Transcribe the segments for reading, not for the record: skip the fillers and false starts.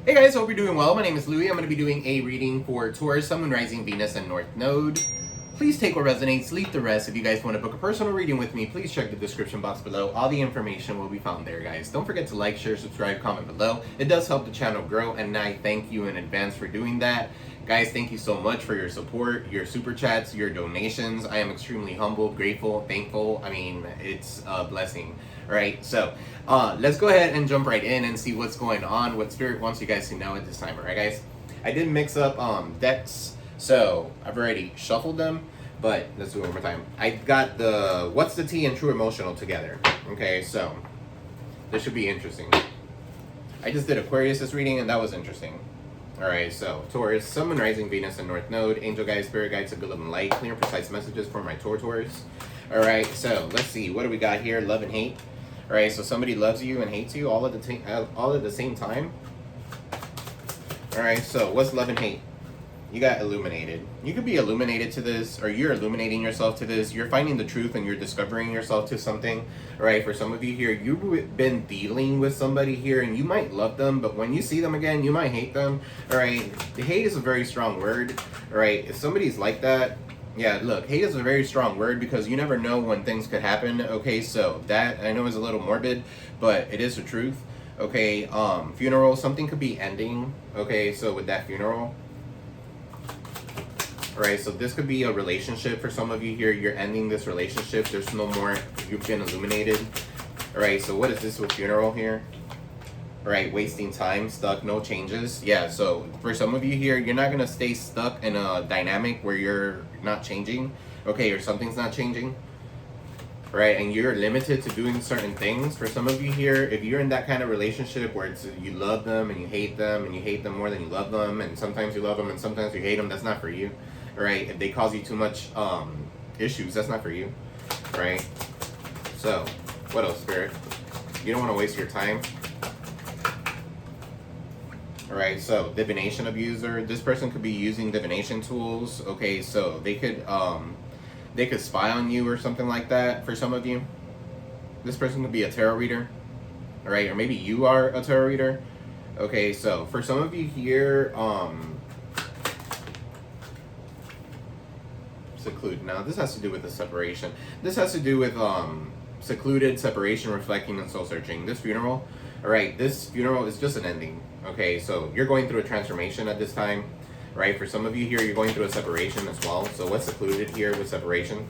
Hey guys, hope you're doing well. My name is Louie. I'm going to be doing a reading for Taurus, Sun, Moon, Rising, Venus, and North Node. Please take what resonates, leave the rest. If you guys want to book a personal reading with me, please check the description box below. All the information will be found there, guys. Don't forget to like, share, subscribe, comment below. It does help the channel grow, and I thank you in advance for doing that. Guys, thank you so much for your support, your super chats, your donations. I am extremely humbled, grateful, thankful. I mean, it's a blessing. All right, so let's go ahead and jump right in and see what's going on, what Spirit wants you guys to know at this time. All right, guys? I did mix up decks, so I've already shuffled them, but let's do it one more time. I got the What's the Tea and True Emotional together. Okay, so this should be interesting. I just did Aquarius' reading, and that was interesting. Alright, so Taurus, Sun, Moon, Rising, Venus, and North Node, Angel Guides, Spirit Guides, of Good Love and Light, clear and precise messages for my Taurus. Alright, so let's see, what do we got here? Love and hate. Alright, so somebody loves you and hates you all at the same time. Alright, so what's love and hate? You got illuminated. You could be illuminated to this, or you're illuminating yourself to this. You're finding the truth and you're discovering yourself to something. All right, for some of you here, you've been dealing with somebody here and you might love them, but when you see them again, you might hate them. All right, the hate is a very strong word. All right, if somebody's like that, yeah, look, hate is a very strong word because you never know when things could happen. Okay, so that I know is a little morbid, but it is the truth. Okay, funeral, something could be ending. Okay, so with that funeral. Alright, so this could be a relationship for some of you here. You're ending this relationship. There's no more. You've been illuminated. Alright, so what is this with funeral here? Alright, wasting time, stuck, no changes. Yeah, so for some of you here, you're not going to stay stuck in a dynamic where you're not changing. Okay, or something's not changing. Right, and you're limited to doing certain things. For some of you here, if you're in that kind of relationship where it's you love them and you hate them more than you love them, and sometimes you love them and sometimes you hate them, that's not for you. Right, if they cause you too much issues, that's not for you. Right, so what else, Spirit? You don't want to waste your time. Alright, so divination abuser. This person could be using divination tools. Okay, so they could spy on you or something like that. For some of you, this person could be a tarot reader. Alright, or maybe you are a tarot reader. Okay, so for some of you here, secluded. Now this has to do with the separation. This has to do with secluded, separation, reflecting, and soul searching. This funeral, all right, this funeral is just an ending. Okay, so you're going through a transformation at this time, right? For some of you here, you're going through a separation as well. So what's secluded here with separation?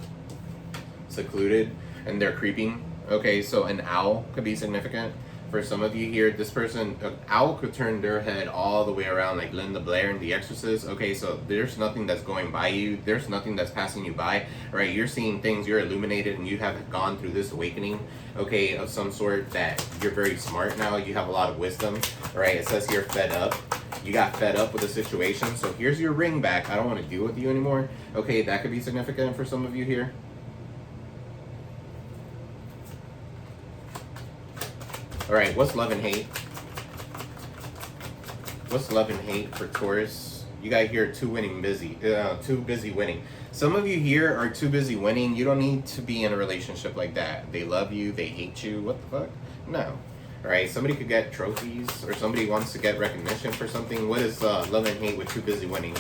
Secluded, and they're creeping. Okay, so an owl could be significant. For some of you here, this person, an owl could turn their head all the way around like Linda Blair in The Exorcist. Okay, so there's nothing that's going by you. There's nothing that's passing you by, right? You're seeing things, you're illuminated, and you have gone through this awakening, okay, of some sort that you're very smart now. You have a lot of wisdom, right? It says here, fed up. You got fed up with the situation. So here's your ring back. I don't want to deal with you anymore. Okay, that could be significant for some of you here. All right, what's love and hate? What's love and hate for Taurus? You got here too busy winning. Some of you here are too busy winning. You don't need to be in a relationship like that. They love you, they hate you. What the fuck? No. All right, somebody could get trophies, or somebody wants to get recognition for something. What is love and hate with too busy winning?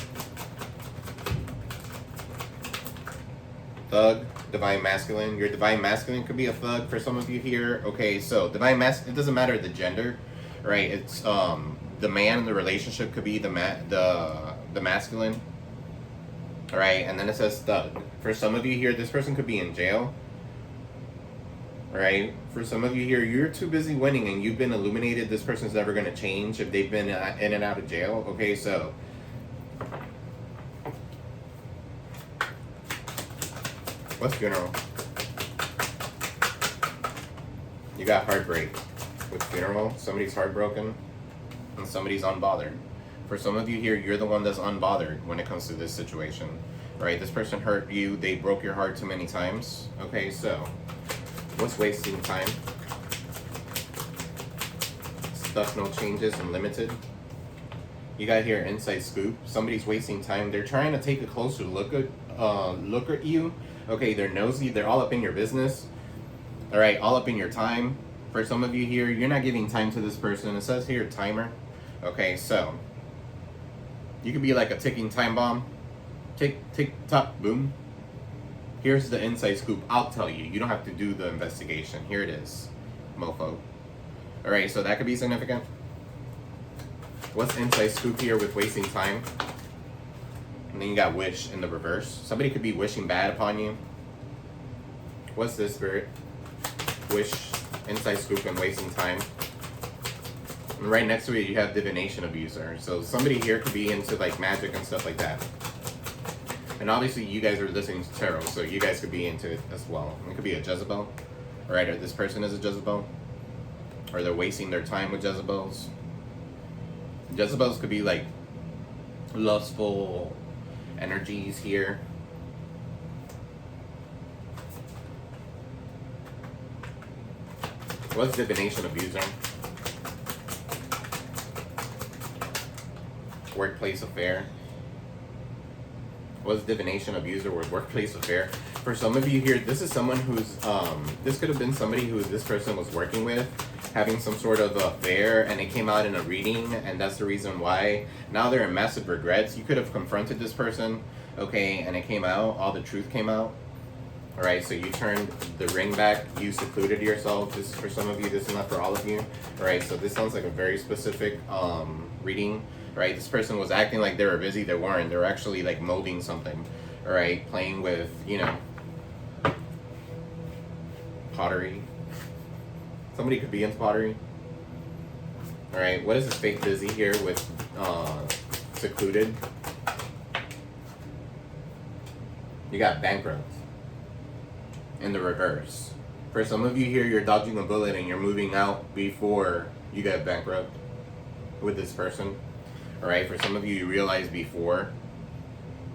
Thug, divine masculine. Your divine masculine could be a thug for some of you here. Okay, so divine masculine, it doesn't matter the gender, right? It's the man in the relationship could be the masculine. All right, and then it says thug. For some of you here, this person could be in jail. All right, for some of you here, you're too busy winning and you've been illuminated. This person's never going to change if they've been in and out of jail. Okay, so what's funeral? You got heartbreak with funeral. Somebody's heartbroken and somebody's unbothered. For some of you here, you're the one that's unbothered when it comes to this situation, right? This person hurt you. They broke your heart too many times. Okay, so what's wasting time? Stuff, no changes, and limited. You got here inside scoop. Somebody's wasting time. They're trying to take a closer look at you. Okay, they're nosy. They're all up in your business. All right, all up in your time. For some of you here, you're not giving time to this person. It says here timer. Okay, so you could be like a ticking time bomb. Tick, tick, tock, boom. Here's the inside scoop. I'll tell you. You don't have to do the investigation. Here it is, mofo. Alright, so that could be significant. What's inside scoop here with wasting time? And then you got wish in the reverse. Somebody could be wishing bad upon you. What's this, Spirit? Wish, inside scoop, and wasting time. And right next to it, you have divination abuser. So somebody here could be into like magic and stuff like that. And obviously, you guys are listening to tarot, so you guys could be into it as well. It could be a Jezebel, right? Or this person is a Jezebel, or they're wasting their time with Jezebels. Jezebels could be like lustful energies here. What's divination abuser? Workplace affair. What's divination abuser or workplace affair? For some of you here, this is someone who's this could have been somebody who this person was working with, having some sort of affair, and it came out in a reading, and that's the reason why. Now they're in massive regrets. You could have confronted this person, okay, and it came out, all the truth came out. Alright, so you turned the ring back, you secluded yourself. This is for some of you, this is not for all of you. Alright, so this sounds like a very specific reading. Right, this person was acting like they were busy, they weren't. They were actually like molding something. Alright, playing with, you know, pottery. Somebody could be into pottery. Alright, what is this fake busy here with secluded? You got bankrupt in the reverse. For some of you here, you're dodging a bullet and you're moving out before you get bankrupt with this person. Alright, for some of you, you realized before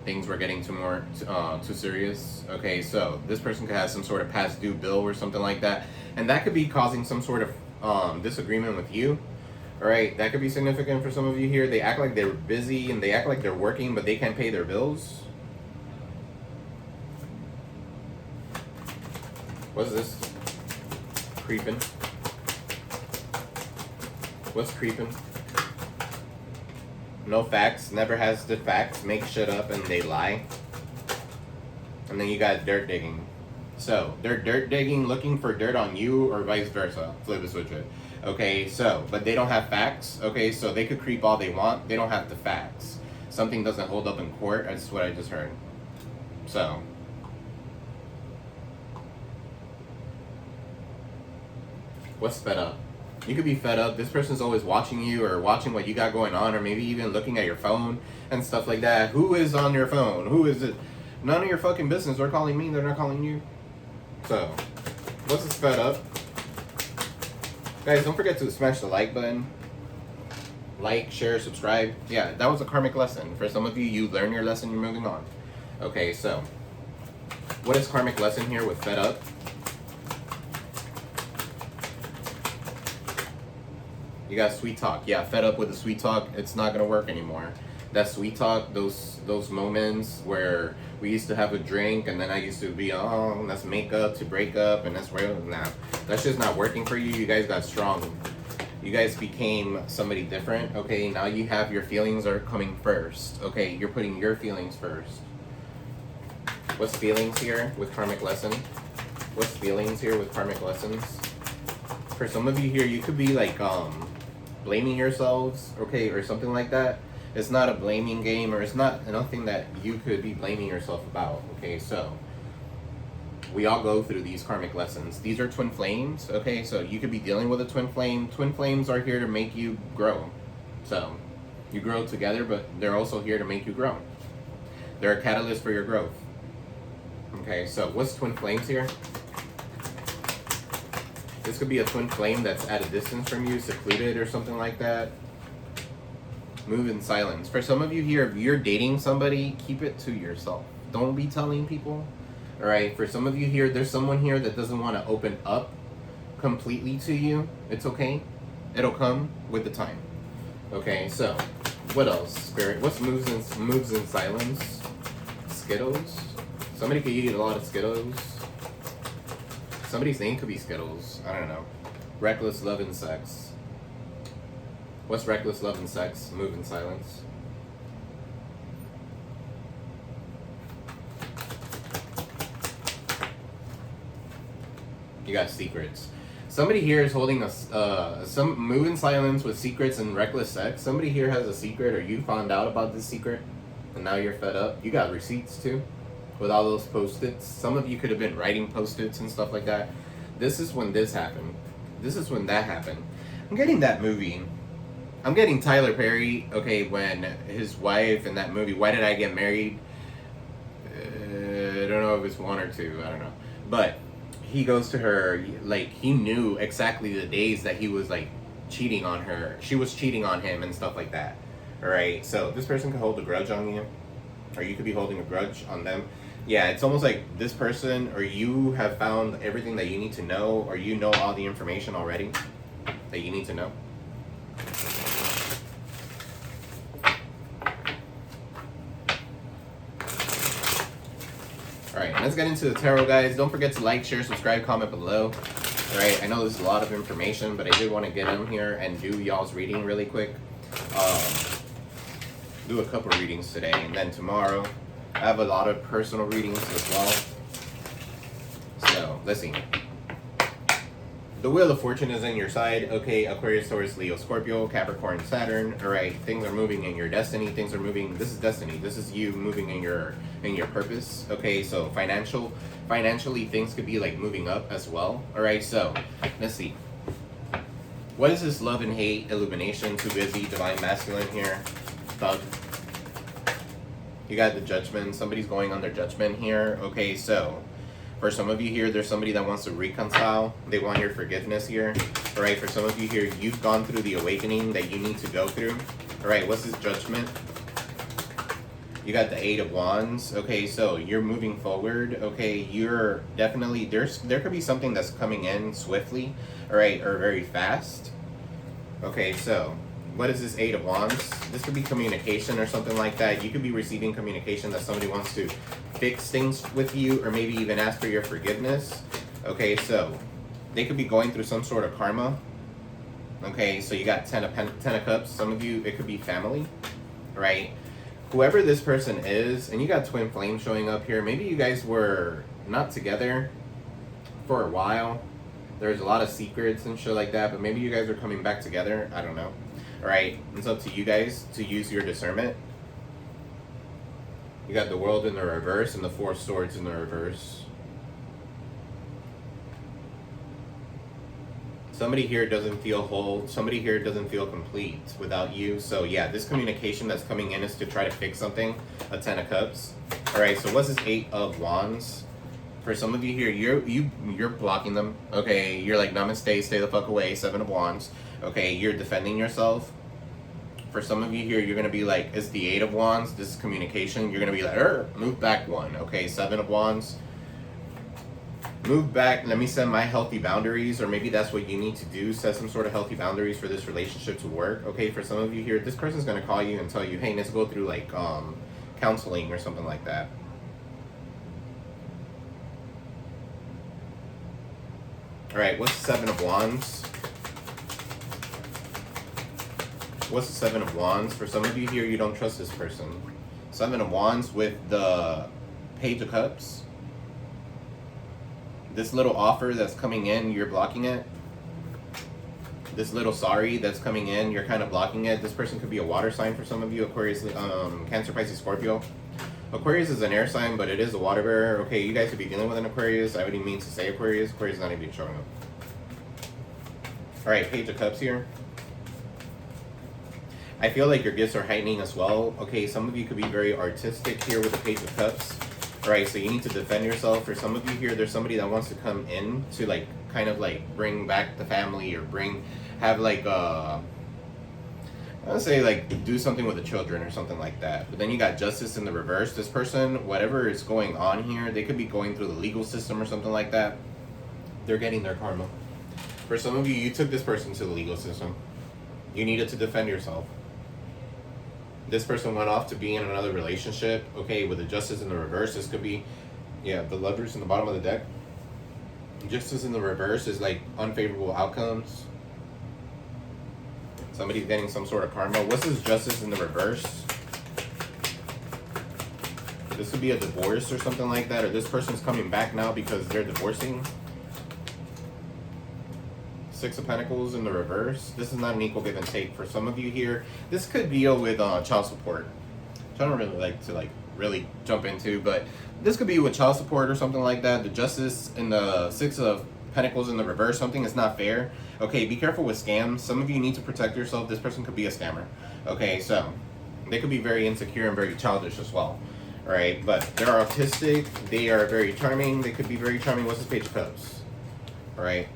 things were getting too serious. Okay, so this person could have some sort of past due bill or something like that, and that could be causing some sort of disagreement with you. Alright, that could be significant for some of you here. They act like they're busy and they act like they're working, but they can't pay their bills. What's this? Creeping. What's creeping? No facts, never has the facts, make shit up and they lie. And then you got dirt digging. So, they're dirt digging, looking for dirt on you or vice versa. Flip the switch it. Okay, so, but they don't have facts. Okay, so they could creep all they want. They don't have the facts. Something doesn't hold up in court. That's what I just heard. So. What's fed up? You could be fed up. This person's always watching you or watching what you got going on, or maybe even looking at your phone and stuff like that. Who is on your phone? Who is it? None of your fucking business. They're calling me. They're not calling you. So, what's this fed up? Guys, don't forget to smash the like button. Like, share, subscribe. Yeah, that was a karmic lesson. For some of you, you learn your lesson, you're moving on. Okay, so, what is karmic lesson here with fed up? You got sweet talk. Yeah, fed up with the sweet talk. It's not gonna work anymore. That sweet talk, those moments where we used to have a drink and then I used to be, oh, let's make up to break up and that's real. Nah, that's just not working for you. You guys got strong. You guys became somebody different. Okay, now you have your feelings are coming first. Okay, you're putting your feelings first. What's feelings here with karmic lesson? What's feelings here with karmic lessons? For some of you here, you could be like blaming yourselves, okay, or something like that. It's not a blaming game, or it's not nothing that you could be blaming yourself about. Okay, so we all go through these karmic lessons. These are twin flames. Okay, so you could be dealing with a twin flame. Twin flames are here to make you grow. So you grow together, but they're also here to make you grow. They're a catalyst for your growth. Okay, so what's twin flames here? This could be a twin flame that's at a distance from you, secluded or something like that. Move in silence. For some of you here, if you're dating somebody, keep it to yourself. Don't be telling people. Alright, for some of you here, there's someone here that doesn't want to open up completely to you. It's okay. It'll come with the time. Okay, so what else, Spirit? What's moves in silence? Skittles? Somebody could eat a lot of Skittles. Somebody's name could be Skittles. I don't know. Reckless love and sex. What's reckless love and sex? Move in silence. You got secrets. Somebody here is holding some move in silence with secrets and reckless sex. Somebody here has a secret, or you found out about this secret, and now you're fed up. You got receipts too, with all those post-its. Some of you could have been writing post-its and stuff like that. This is when this happened. This is when that happened. I'm getting that movie. I'm getting Tyler Perry, okay, when his wife in that movie, Why Did I Get Married? I don't know if it's 1 or 2, I don't know. But he goes to her, like, he knew exactly the days that he was, like, cheating on her. She was cheating on him and stuff like that. Alright, so this person could hold a grudge on you, or you could be holding a grudge on them. Yeah, it's almost like this person, or you have found everything that you need to know, or you know all the information already that you need to know. Alright, let's get into the tarot, guys. Don't forget to like, share, subscribe, comment below. Alright, I know this is a lot of information, but I did want to get in here and do y'all's reading really quick. Do a couple readings today, and then tomorrow I have a lot of personal readings as well. So, let's see. The Wheel of Fortune is in your side. Okay, Aquarius, Taurus, Leo, Scorpio, Capricorn, Saturn. Alright, things are moving in your destiny. Things are moving. This is destiny. This is you moving in your purpose. Okay, so financially things could be like moving up as well. Alright, so let's see. What is this love and hate, illumination, too busy, divine masculine here? Thug. You got the judgment. Somebody's going on their judgment here. Okay, so for some of you here, there's somebody that wants to reconcile. They want your forgiveness here. All right, for some of you here, you've gone through the awakening that you need to go through. All right, what's this judgment? You got the 8 of Wands. Okay, so you're moving forward. Okay, you're definitely, there could be something that's coming in swiftly, all right, or very fast. Okay, so what is this 8 of Wands? This could be communication or something like that. You could be receiving communication that somebody wants to fix things with you, or maybe even ask for your forgiveness. Okay, so they could be going through some sort of karma. Okay, so you got 10 of Cups. Some of you, it could be family, right? Whoever this person is, and you got twin flames showing up here. Maybe you guys were not together for a while. There's a lot of secrets and shit like that, but maybe you guys are coming back together. I don't know. All right, it's up to you guys to use your discernment. You got the World in the reverse and the 4 of Swords in the reverse. Somebody here doesn't feel whole. Somebody here doesn't feel complete without you. So yeah, this communication that's coming in is to try to fix something. A 10 of Cups. All right, so what's this 8 of Wands? For some of you here, you're blocking them. Okay, you're like, namaste, stay the fuck away. 7 of Wands. Okay, you're defending yourself. For some of you here, you're going to be like, it's the 8 of Wands. This is communication. You're going to be like, move back 1. Okay, 7 of Wands. Move back. Let me set my healthy boundaries. Or maybe that's what you need to do. Set some sort of healthy boundaries for this relationship to work. Okay, for some of you here, this person's going to call you and tell you, hey, let's go through like counseling or something like that. All right, what's the 7 of Wands? What's the 7 of Wands? For some of you here, you don't trust this person. 7 of Wands with the Page of Cups. This little offer that's coming in, you're blocking it. This little sorry that's coming in, you're kind of blocking it. This person could be a water sign for some of you. Aquarius, Cancer, Pisces, Scorpio. Aquarius is an air sign, but it is a water bearer. Okay, you guys could be dealing with an Aquarius. I already mean to say Aquarius. Aquarius is not even showing up. All right, Page of Cups here. I feel like your gifts are heightening as well. Okay, some of you could be very artistic here with the Page of Cups. All right, so you need to defend yourself. For some of you here, there's somebody that wants to come in to like kind of like bring back the family, or have like I would say like do something with the children or something like that. But then you got Justice in the reverse. This person, whatever is going on here, they could be going through the legal system or something like that. They're getting their karma. For some of you, you took this person to the legal system. You needed to defend yourself. This person went off to be in another relationship. Okay, with the Justice in the reverse, this could be, yeah, the Lovers in the bottom of the deck. Justice in the reverse is like unfavorable outcomes. Somebody's getting some sort of karma. What's this justice in the reverse? This could be a divorce or something like that, or this person's coming back now because they're divorcing. Six of Pentacles in the reverse. This is not an equal give and take for some of you here. This could deal with child support, which I don't really like to really jump into, but this could be with child support or something like that. The Justice and the Six of Pentacles in the reverse, something is not fair. Okay, be careful with scams. Some of you need to protect yourself. This person could be a scammer. Okay, so they could be very insecure and very childish as well. All right, but they're autistic. They are very charming. They could be very charming. What's this Page of Cups? All right,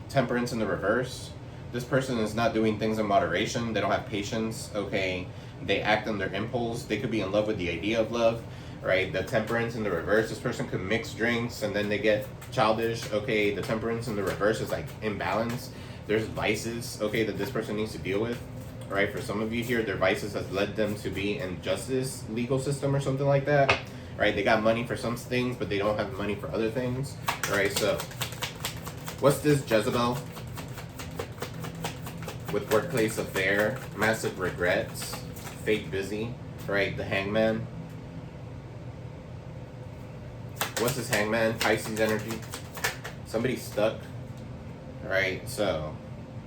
Temperance in the reverse. This person is not doing things in moderation. They don't have patience. Okay, they act on their impulse. They could be in love with the idea of love. Right, the Temperance in the reverse. This person could mix drinks and then they get childish. Okay, the Temperance in the reverse is like imbalance. There's vices, okay, that this person needs to deal with. All right, for some of you here, their vices has led them to be in justice legal system or something like that. All right, they got money for some things, but they don't have money for other things. All right, so what's this Jezebel? With workplace affair, massive regrets, fake busy, right? The Hangman. What's this Hangman? Pisces energy. Somebody's stuck. Alright, so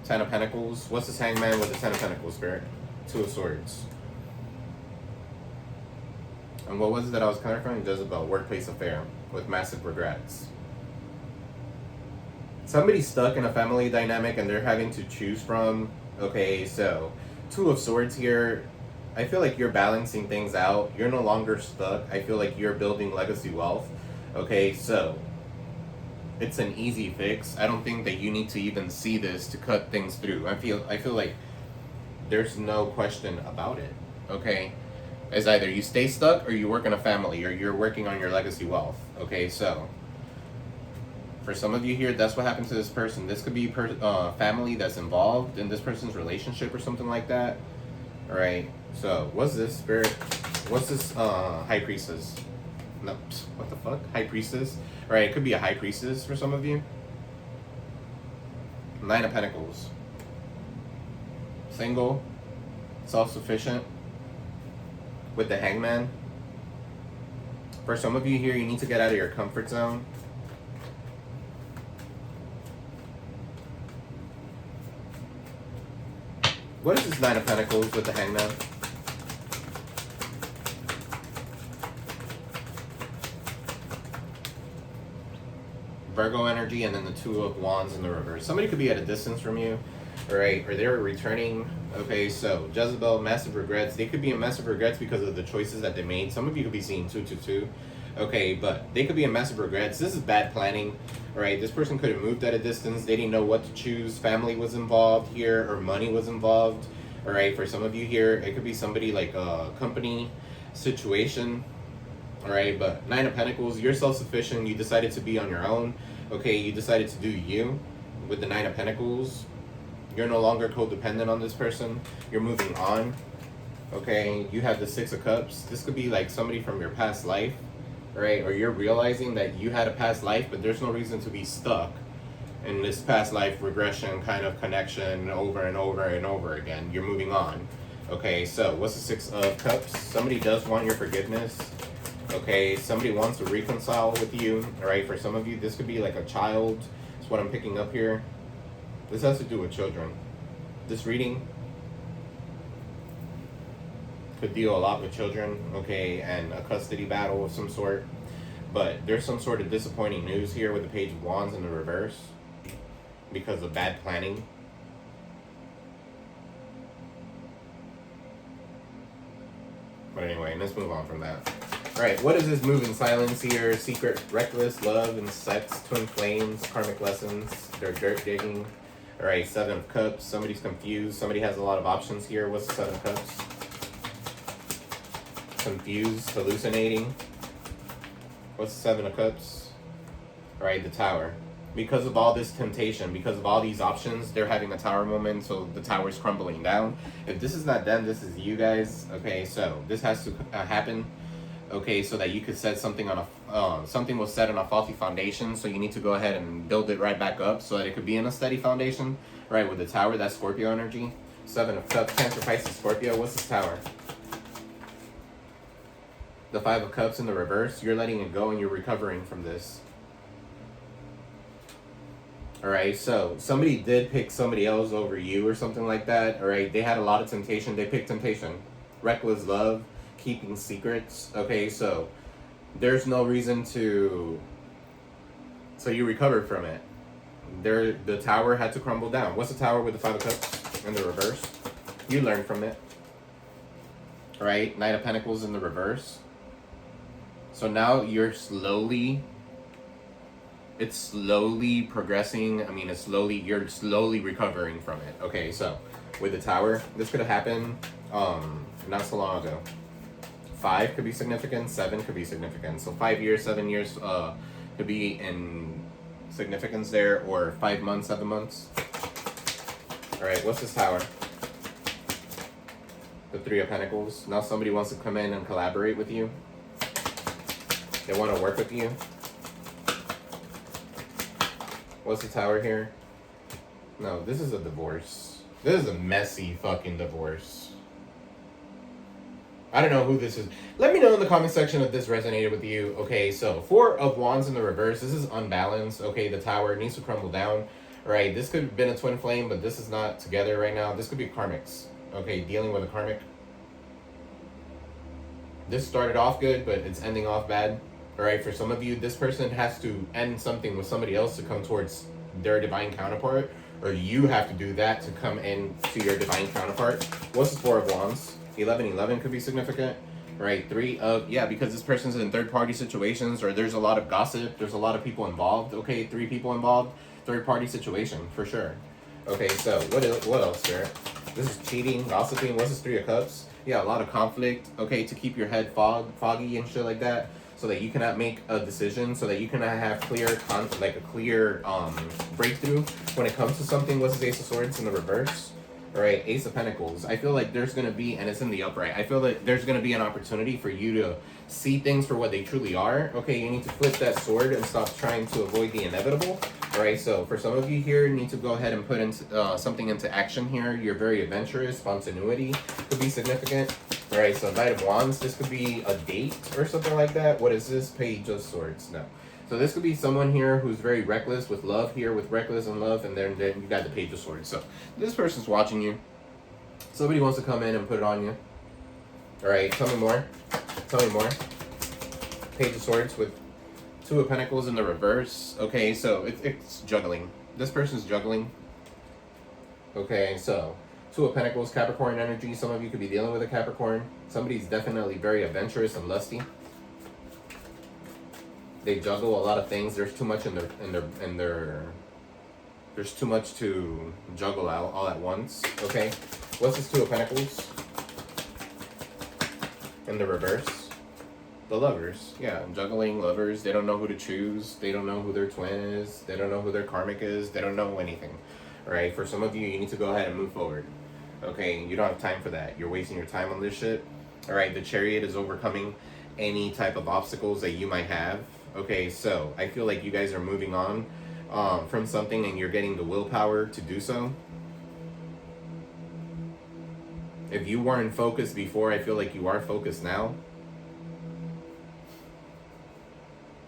Ten of Pentacles. What's this Hangman with the Ten of Pentacles, Spirit? Two of Swords. And what was it that I was clarifying? Jezebel, workplace affair with massive regrets. Somebody's stuck in a family dynamic and they're having to choose from. Okay, so Two of Swords here. I feel like you're balancing things out. You're no longer stuck. I feel like you're building legacy wealth. Okay, so it's an easy fix. I don't think that you need to even see this to cut things through. I feel like there's no question about it. Okay, it's either you stay stuck or you work in a family or you're working on your legacy wealth. Okay, so for some of you here, that's what happened to this person. This could be family that's involved in this person's relationship or something like that. All right, so what's this, Spirit? What's this High Priestess? No, what the fuck? High Priestess? All right, it could be a High Priestess for some of you. Nine of Pentacles. Single, self-sufficient, with the Hangman. For some of you here, you need to get out of your comfort zone. What is this Nine of Pentacles with the Hangman? Virgo energy, and then the Two of Wands in the reverse. Somebody could be at a distance from you, all right, or they're returning. Okay, so Jezebel, massive regrets. They could be in massive regrets because of the choices that they made. Some of you could be seeing 222. Okay, but they could be in massive regrets. This is bad planning, all right? This person could have moved at a distance. They didn't know what to choose. Family was involved here, or money was involved, all right? For some of you here, it could be somebody like a company situation. All right, but Nine of Pentacles, you're self-sufficient. You decided to be on your own. Okay, you decided to do you with the Nine of Pentacles. You're no longer codependent on this person. You're moving on. Okay, you have the Six of Cups. This could be like somebody from your past life, right? Or you're realizing that you had a past life, but there's no reason to be stuck in this past life regression kind of connection over and over and over again. You're moving on. Okay, so what's the Six of Cups? Somebody does want your forgiveness. Okay, somebody wants to reconcile with you. All right, for some of you, this could be like a child. That's what I'm picking up here. This has to do with children. This reading could deal a lot with children, okay, and a custody battle of some sort. But there's some sort of disappointing news here with the Page of Wands in the reverse because of bad planning. But anyway, let's move on from that. All right, what is this move in silence here? Secret, reckless, love and sex, twin flames, karmic lessons, they're dirt digging. All right, Seven of Cups, somebody's confused. Somebody has a lot of options here. What's the Seven of Cups? Confused, hallucinating. What's the Seven of Cups? All right, the Tower. Because of all this temptation, because of all these options, they're having a tower moment, so the tower's crumbling down. If this is not them, this is you guys. Okay, so this has to happen. Okay, so that you could set something on a something was set on a faulty foundation, so you need to go ahead and build it right back up so that it could be in a steady foundation. Right, with the Tower, that's Scorpio energy. Seven of Cups, Cancer, Pisces, Scorpio. What's this Tower? The Five of Cups in the reverse. You're letting it go and you're recovering from this. Alright, so somebody did pick somebody else over you or something like that. Alright, they had a lot of temptation. They picked temptation. Reckless love, keeping secrets. Okay, so there's no reason to... So you recovered from it. The Tower had to crumble down. What's the Tower with the Five of Cups in the reverse? You learned from it. Alright, Knight of Pentacles in the reverse. So now you're slowly... It's slowly progressing. I mean, you're slowly recovering from it. Okay, so with the Tower, this could have happened not so long ago. 5 could be significant, 7 could be significant. So 5 years, 7 years could be in significance there, or 5 months, 7 months. All right, what's this Tower? The Three of Pentacles. Now somebody wants to come in and collaborate with you. They want to work with you. What's the Tower here? No, this is a divorce. This is a messy fucking divorce. I don't know who this is. Let me know in the comment section if this resonated with you. Okay, so 4 of Wands in the reverse. This is unbalanced. Okay, the Tower needs to crumble down. All right, this could have been a twin flame, but this is not together right now. This could be karmics. Okay, dealing with a karmic. This started off good, but it's ending off bad. All right, for some of you, this person has to end something with somebody else to come towards their divine counterpart, or you have to do that to come in to your divine counterpart. What's the 4 of Wands? 11 could be significant, right? 3 of, yeah, because this person's in third-party situations, or there's a lot of gossip, there's a lot of people involved. Okay, 3 people involved, third-party situation, for sure. Okay, so what else, Spirit? This is cheating, gossiping. What's this 3 of Cups? Yeah, a lot of conflict, okay, to keep your head foggy and shit like that, so that you cannot make a decision, so that you cannot have clear breakthrough when it comes to something. What's this Ace of Swords in the reverse? All right, Ace of Pentacles. I feel like there's going to be, and it's in the upright, I feel like there's going to be an opportunity for you to see things for what they truly are. Okay, you need to flip that sword and stop trying to avoid the inevitable. All right, so for some of you here, you need to go ahead and put into, something into action here. You're very adventurous. Spontaneity could be significant. All right, so Knight of Wands. This could be a date or something like that. What is this? Page of Swords. No. So this could be someone here who's very reckless with love here, with reckless and love, and then you got the Page of Swords. So this person's watching you. Somebody wants to come in and put it on you. All right, tell me more. Tell me more. Page of Swords with 2 of Pentacles in the reverse. Okay, so it's juggling. This person's juggling. Okay, so 2 of Pentacles, Capricorn energy. Some of you could be dealing with a Capricorn. Somebody's definitely very adventurous and lusty. They juggle a lot of things. There's too much in their there's too much to juggle out all at once. Okay, what's this 2 of Pentacles in the reverse? The Lovers. Yeah, juggling, lovers. They don't know who to choose. They don't know who their twin is. They don't know who their karmic is. They don't know anything. All right, for some of you, you need to go ahead and move forward. Okay, you don't have time for that. You're wasting your time on this shit. All right, the Chariot is overcoming any type of obstacles that you might have. Okay, so I feel like you guys are moving on from something, and you're getting the willpower to do so. If you weren't focused before, I feel like you are focused now.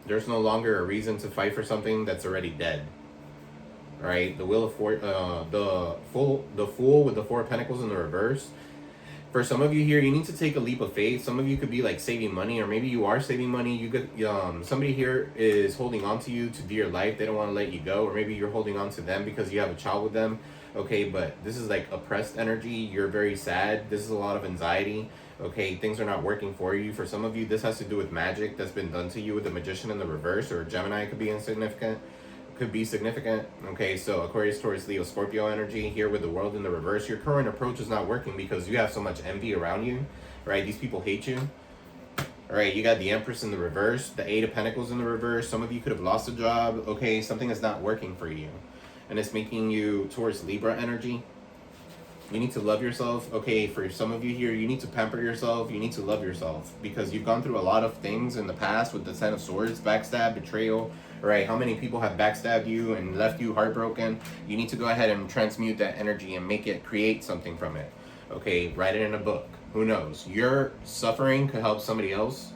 There's no longer a reason to fight for something that's already dead. All right, the Fool with the 4 of Pentacles in the reverse. For some of you here, you need to take a leap of faith. Some of you could be like saving money, or maybe you are saving money. You could, somebody here is holding on to you to dear life. They don't want to let you go, or maybe you're holding on to them because you have a child with them. Okay, but this is like oppressed energy. You're very sad. This is a lot of anxiety. Okay, things are not working for you. For some of you, this has to do with magic that's been done to you with the Magician in the reverse, or Gemini could be insignificant. Could be significant. Okay, so Aquarius, Taurus, Leo, Scorpio energy here with the World in the reverse. Your current approach is not working because you have so much envy around you, right? These people hate you. All right, you got the Empress in the reverse, the 8 of Pentacles in the reverse. Some of you could have lost a job. Okay, something is not working for you, and it's making you towards Libra energy. You need to love yourself. Okay, for some of you here, you need to pamper yourself. You need to love yourself because you've gone through a lot of things in the past with the Ten of Swords, backstab, betrayal, right? How many people have backstabbed you and left you heartbroken? You need to go ahead and transmute that energy and make it, create something from it. Okay, write it in a book. Who knows? Your suffering could help somebody else.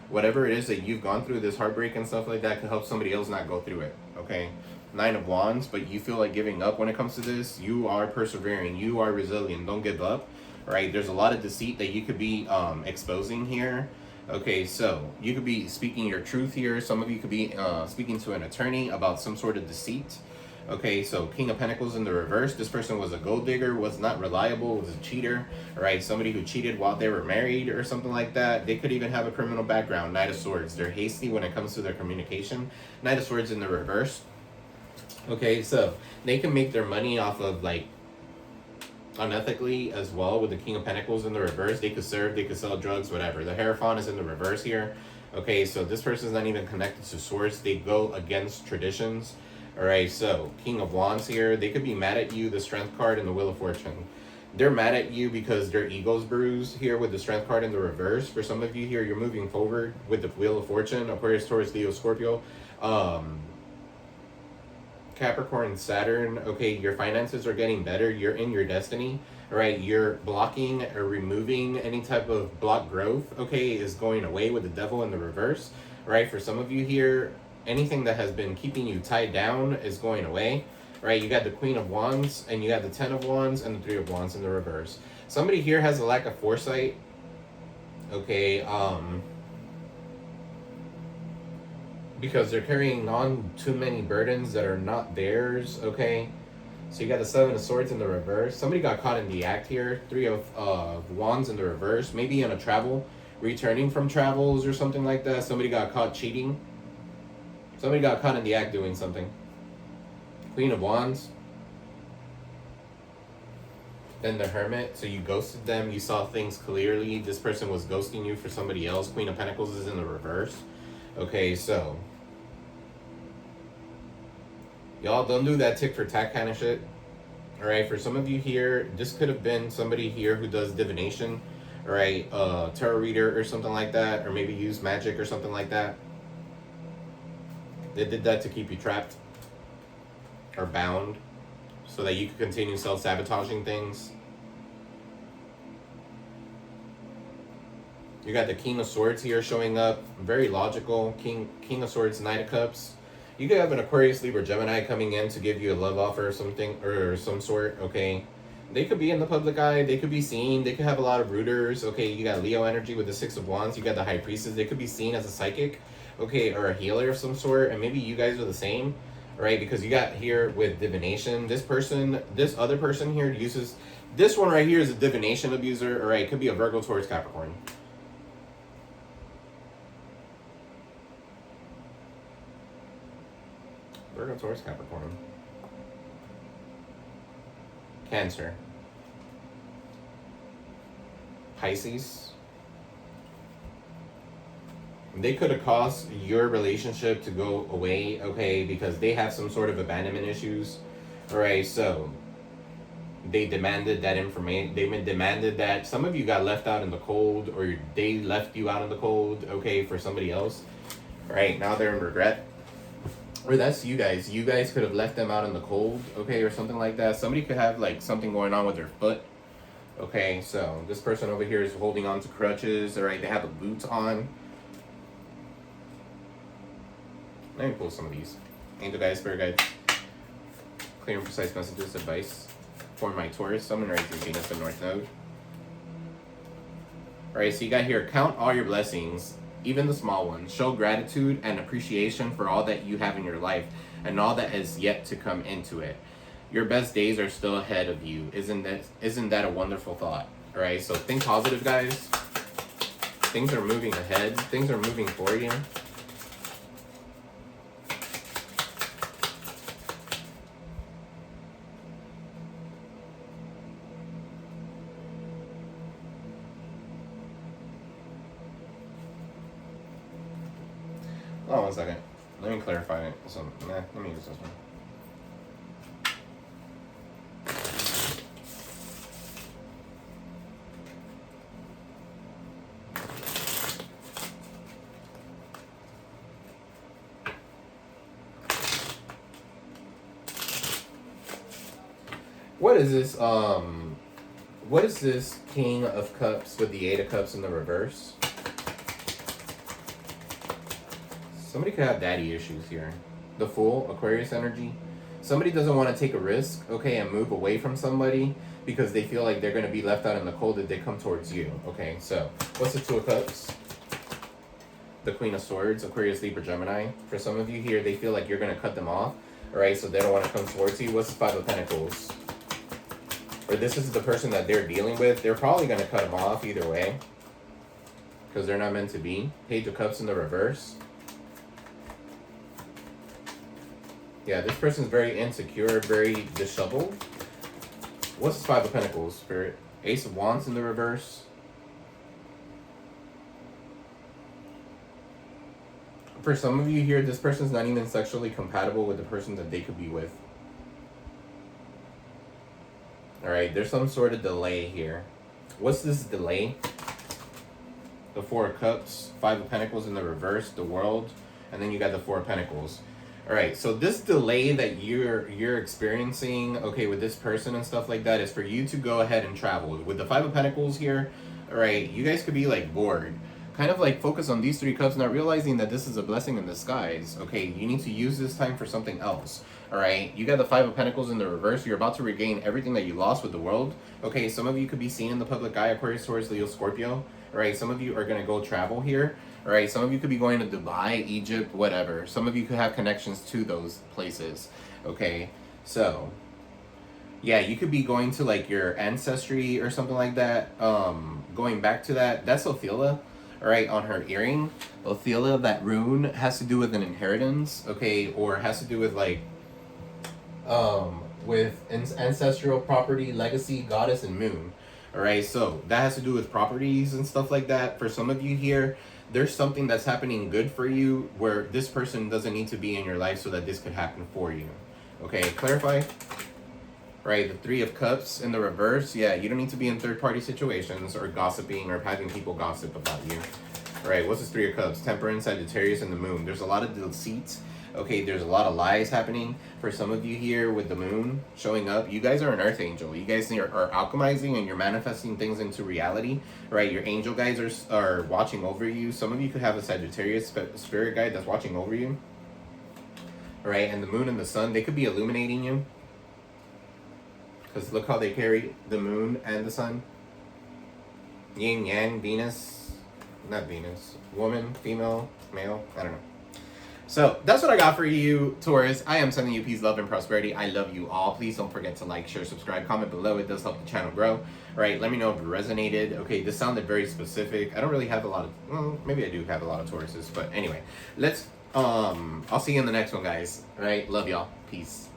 Whatever it is that you've gone through, this heartbreak and stuff like that, could help somebody else not go through it. Okay? Nine of Wands, but you feel like giving up when it comes to this. You are persevering. You are resilient. Don't give up. Right? There's a lot of deceit that you could be exposing here. Okay, so you could be speaking your truth here. Some of you could be speaking to an attorney about some sort of deceit. Okay, so King of Pentacles in the reverse. This person was a gold digger, was not reliable, was a cheater, right? Somebody who cheated while they were married or something like that. They could even have a criminal background. Knight of Swords. They're hasty when it comes to their communication. Knight of Swords in the reverse. Okay, so they can make their money off of like unethically as well with the King of Pentacles in the reverse. They could serve, they could sell drugs, whatever. The Hierophant is in the reverse here. Okay, so this person's not even connected to source. They go against traditions. Alright, so King of Wands here. They could be mad at you, the Strength card and the Wheel of Fortune. They're mad at you because their ego's bruised here with the Strength card in the reverse. For some of you here, you're moving forward with the Wheel of Fortune. Aquarius, Taurus, Leo, Scorpio. Capricorn, Saturn. Okay, your finances are getting better. You're in your destiny. Alright, you're blocking or removing any type of block growth. Okay, is going away with the Devil in the reverse. Right, for some of you here, anything that has been keeping you tied down is going away, right? You got the Queen of Wands, and you got the Ten of Wands, and the Three of Wands in the reverse. Somebody here has a lack of foresight, okay, because they're carrying on too many burdens that are not theirs, okay? So you got the Seven of Swords in the reverse. Somebody got caught in the act here. Three of Wands in the reverse, maybe in a travel, returning from travels or something like that. Somebody got caught cheating. Somebody got caught in the act doing something. Queen of Wands. Then the Hermit. So you ghosted them. You saw things clearly. This person was ghosting you for somebody else. Queen of Pentacles is in the reverse. Okay, so. Y'all don't do that tick for tack kind of shit. Alright, for some of you here, this could have been somebody here who does divination. Alright, tarot reader or something like that. Or maybe use magic or something like that. They did that to keep you trapped or bound so that you could continue self-sabotaging things. You got the King of Swords here showing up. Very logical. King of Swords, Knight of Cups. You could have an Aquarius, Libra, Gemini coming in to give you a love offer or something or some sort, okay? They could be in the public eye. They could be seen. They could have a lot of rooters. Okay, you got Leo energy with the Six of Wands. You got the High Priestess. They could be seen as a psychic. Okay, or a healer of some sort, and maybe you guys are the same, right? Because you got here with divination. This other person here uses, this one right here is a divination abuser, all right? It could be a Virgo, Taurus, Capricorn. Virgo, Taurus, Capricorn. Cancer. Pisces. They could have caused your relationship to go away, okay, because they have some sort of abandonment issues. Alright, so they demanded that information. They demanded that some of you got left out in the cold, or they left you out in the cold, okay, for somebody else. Alright, now they're in regret. Or that's you guys. You guys could have left them out in the cold, okay, or something like that. Somebody could have like something going on with their foot. Okay, so this person over here is holding on to crutches, alright, they have a boot on. Let me pull some of these. Angel guides, spirit guides. Clear and precise messages, advice for my Taurus, Sun, Moon, Rising, Venus, and North Node. Alright, so you got here, count all your blessings, even the small ones. Show gratitude and appreciation for all that you have in your life and all that is yet to come into it. Your best days are still ahead of you. Isn't that a wonderful thought? Alright, so think positive, guys. Things are moving ahead. Things are moving for you. Oh, 1 second. Let me clarify it. So, let me use this one. What is this? What is this King of Cups with the 8 of Cups in the reverse? Somebody could have daddy issues here. The Fool, Aquarius energy. Somebody doesn't want to take a risk, okay, and move away from somebody because they feel like they're going to be left out in the cold if they come towards you, okay? So, what's the 2 of Cups? The Queen of Swords, Aquarius, Libra, Gemini. For some of you here, they feel like you're going to cut them off, all right, so they don't want to come towards you. What's the 5 of Pentacles? Or this is the person that they're dealing with. They're probably going to cut them off either way because they're not meant to be. Page of Cups in the reverse. Yeah, this person's very insecure, very disheveled. What's the 5 of Pentacles, Spirit? Ace of Wands in the reverse. For some of you here, this person's not even sexually compatible with the person that they could be with. Alright, there's some sort of delay here. What's this delay? The 4 of Cups, 5 of Pentacles in the reverse, the World, and then you got the 4 of Pentacles. Alright, so this delay that you're experiencing, okay, with this person and stuff like that is for you to go ahead and travel. With the 5 of Pentacles here, alright, you guys could be like bored. Kind of like focus on these 3 cups, not realizing that this is a blessing in disguise. Okay, you need to use this time for something else. Alright, you got the 5 of Pentacles in the reverse. You're about to regain everything that you lost with the World. Okay, some of you could be seen in the public eye, Aquarius, Taurus, Leo, Scorpio. Alright, some of you are going to go travel here. Alright, some of you could be going to Dubai, Egypt, whatever. Some of you could have connections to those places. Okay, so yeah, you could be going to like your ancestry or something like that. Going back to that, that's Ophelia. Alright, on her earring. Ophelia, that rune has to do with an inheritance, okay, or has to do with like with ancestral property, legacy, goddess, and moon. Alright, so that has to do with properties and stuff like that. For some of you here, there's something that's happening good for you where this person doesn't need to be in your life so that this could happen for you. Okay, clarify. Right, the 3 of Cups in the reverse. Yeah, you don't need to be in third-party situations or gossiping or having people gossip about you. Right, what's this 3 of Cups? Temperance, Sagittarius, and the Moon. There's a lot of deceit. Okay, there's a lot of lies happening. For some of you here with the Moon showing up, you guys are an Earth Angel. You guys are alchemizing and you're manifesting things into reality. Right, your angel guides are watching over you. Some of you could have a Sagittarius spirit guide that's watching over you. Right, and the Moon and the Sun, they could be illuminating you. Because look how they carry the Moon and the Sun. Yin, Yang, Venus. Not Venus. Woman, female, male. I don't know. So, that's what I got for you, Taurus. I am sending you peace, love, and prosperity. I love you all. Please don't forget to like, share, subscribe, comment below. It does help the channel grow. All right, let me know if it resonated. Okay, this sounded very specific. I don't really have a lot of... Well, maybe I do have a lot of Tauruses. But anyway, let's... I'll see you in the next one, guys. All right, love y'all. Peace.